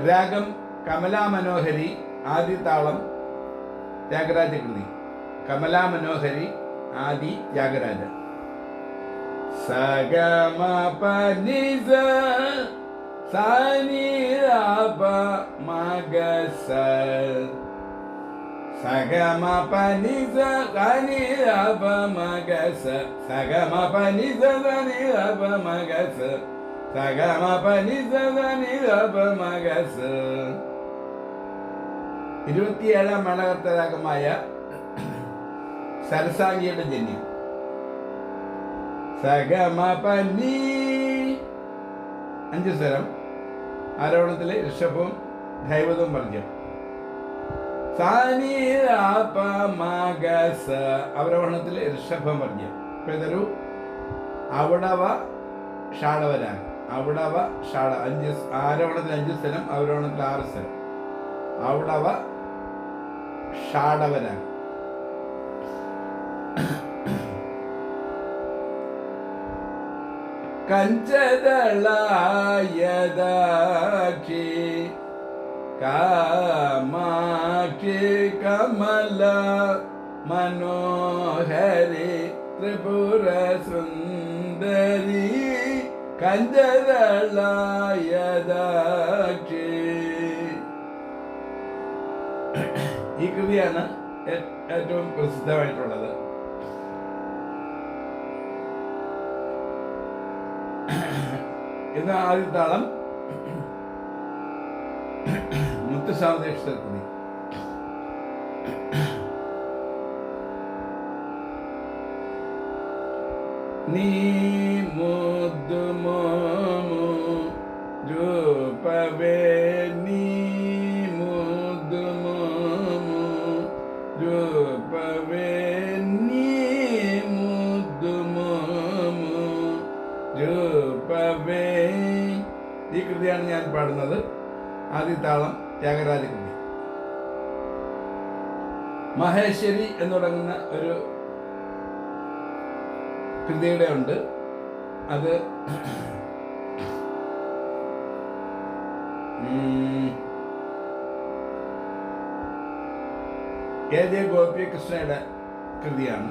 രാഗം കമലാമനോഹരി, ആദി താളം ത്യാഗരാജ കൃതി. കമലാമനോഹരി, ആദി ത്യാഗരാജ. സഗമ പനിസ സാനിരപ മഗസ, സഗമ പനിസ സാനിരപ മഗസ, സഗമ പനിസ സാനിരപ മഗസ, സഗമ പനിസ സാനിരപ മഗസ. 27ാം മേളകർത്തരാഗമായ സരസാംഗിയുടെ ജന്യം. സഗമ പനി 5 സ്വരം, ആരോഹണത്തിലെ ഋഷഭവും ധൈവതവും പറഞ്ഞു. സാനിരപമഗസ അവരോഹണത്തിലെ ഋഷഭം പറഞ്ഞു. അപ്പൊ ഇതൊരു ഔഡവ ഷാഡവരാണ്. ഔഡവ ഷാഡ 5, ആരോഹണത്തിൽ 5 സ്വരം, അവരോഹണത്തിൽ 6 സ്വരം. ഔഡവ ഷാഡവരാണ്. കഞ്ചദളായദാക്ഷി കാമാക്ഷി കമല മനോഹരി ത്രിപുര സുന്ദരി കഞ്ചദളായദാക്ഷി. ഈ കൃതിയാണ് ഏറ്റവും പ്രസിദ്ധമായിട്ടുള്ളത്. ഇന്ന് ആദ്യ താളം മുത്തുസാമദേശ കൃതി. നീ മുദ്ദു മോമു രൂപവേ, നീ മുദ്ദു മോമു രൂപവേ, നീ മുദ്ദു മോമു രൂപവേ. ഈ കൃതിയാണ് ഞാൻ പാടുന്നത്. ആദ്യ താളം ത്യാഗരാജ കൃതി. മഹേശ്വരി എന്ന് തുടങ്ങുന്ന ഒരു കൃതിയുടെ ഉണ്ട്. അത് KJ ഗോപികൃഷ്ണയുടെ കൃതിയാണ്.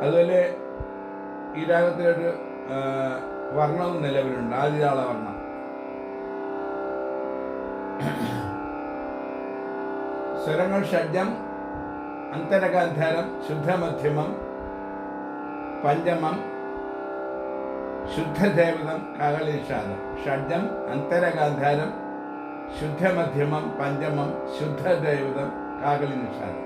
അതുപോലെ ഈ രാഗത്തിലൊരു വർണ്ണവും നിലവിലുണ്ട്, ആദിതാള വർണ്ണം. സ്വരങ്ങൾ ഷഡ്ജം, അന്തരഗാന്ധാരം, ശുദ്ധമധ്യമം, പഞ്ചമം, ശുദ്ധദേവതം, കാകളീഷാദം. ഷഡ്ജം, അന്തരഗാന്ധാരം, ശുദ്ധമധ്യമം, പഞ്ചമം, ശുദ്ധദേവതം, കാകളീഷാദം.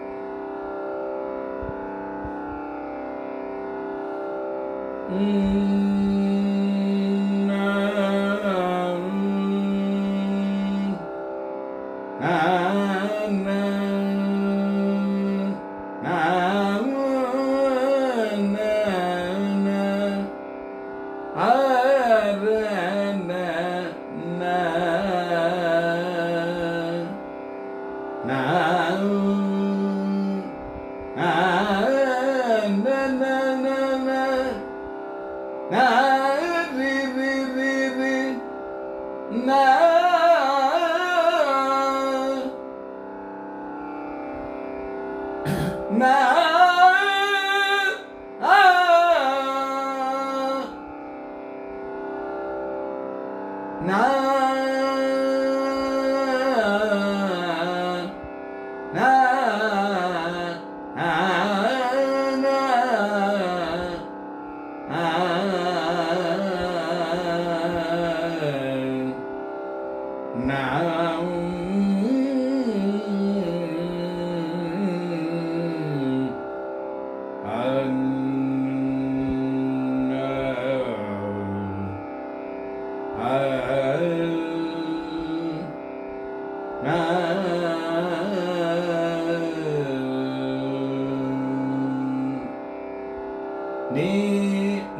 നീ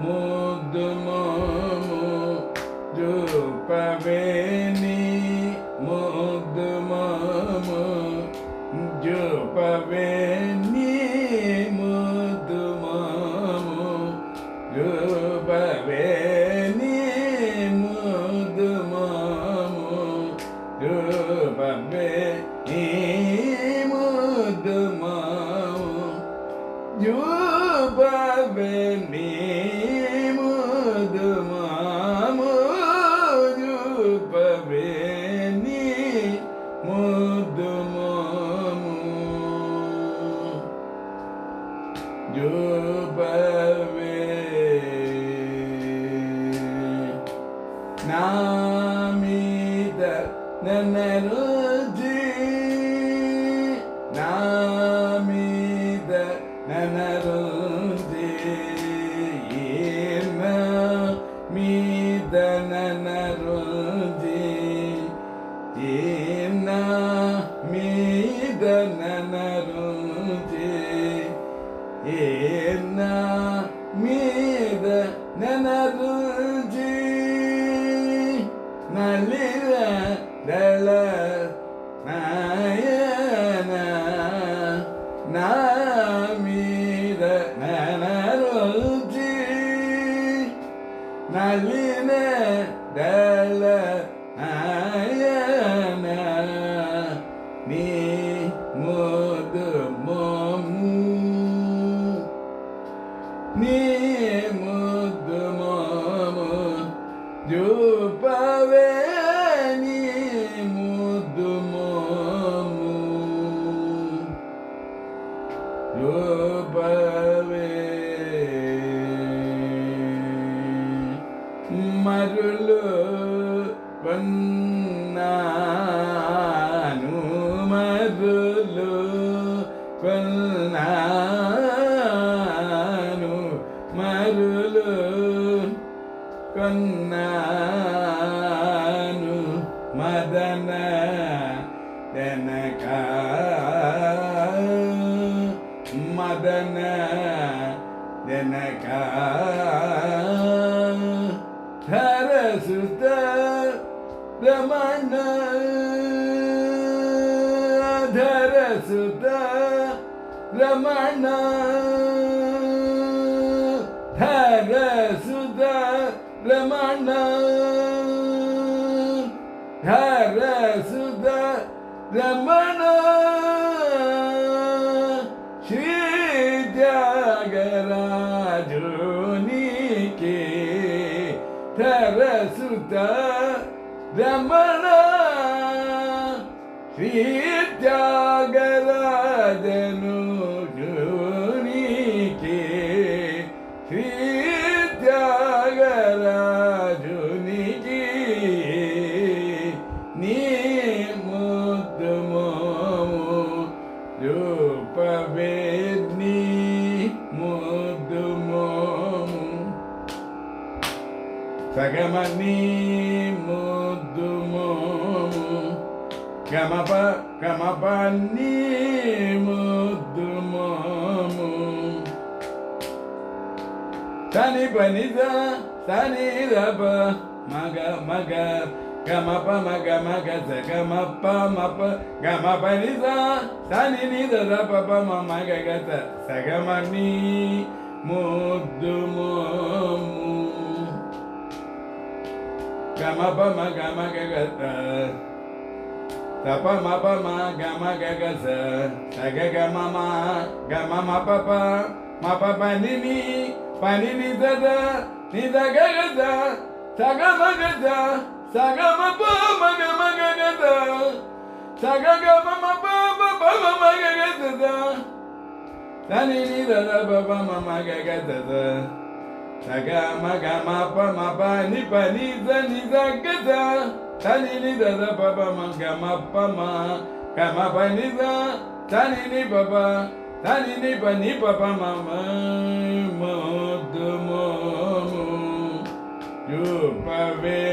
മുദ്ദു മോമു രൂപവേ, നീ മുദ്ദു മോമു രൂപവേ, നീ മുദ്ദു മോമു രൂപവേ, നീ జూపవే నీ ముద్దు మోము జూపవే నీ ముద్దు మోము జూపవే నీ ముద్దు మోము జూపవే నా మీద నన్నరుజి నా మీద నన్నరుజి నా మీద నన్నరుజి నా మీద నన్నరుజి నా మీద నన్నరుజి నలిల దళ నాయన నా మీద ననరుచి నలిన దళ నాయన నీ ముద్దు మోము నీ ముద్దు మోము జూపవే నీ ముద్దు మోము జూపవే మరులు కొన్నాను మరులు కొన్నాను మరులు కొన్నాను మదన జనక మదన జనక ధరసుత రమణ ధరసుత రమణ ధరసుత రమణ ధరసుత రమణ శ్రీ త్యాగరాజునికి ధరసుత రమణ శ్రీ త్యాగరాజను జునికి శ్రీ త్యాగరాజునికి నీ ముద్దు మోము జూపవే నీ ముద్దు మోము సగమ నీ ముద్దు మోము గమప గమప నీ ముద్దు మోము సని పనిద సని రప మగ మగ గమప మగ మగ స గమప మప గమ పనిద సని నిద రప పమ మగ గత సగమ నీ ముద్దు మోము గమప మగ మగ గత తప మప మ గమ గగ స సగ గమ మ గమ మప ప మప పని ని పని ని దద ని దగ గద సగ మగ ద సగ మప మగ మగ గద సగ గమ మప పప మగ గద ద తని ని దద పప మగ గద ద సగ మగ మప మప ని పని ద ని దగ ద తని ని దద పప మగ మప మ గమ పని ద తని ని పప తని ని పని పప మమ ముద్దు మోము జూపవే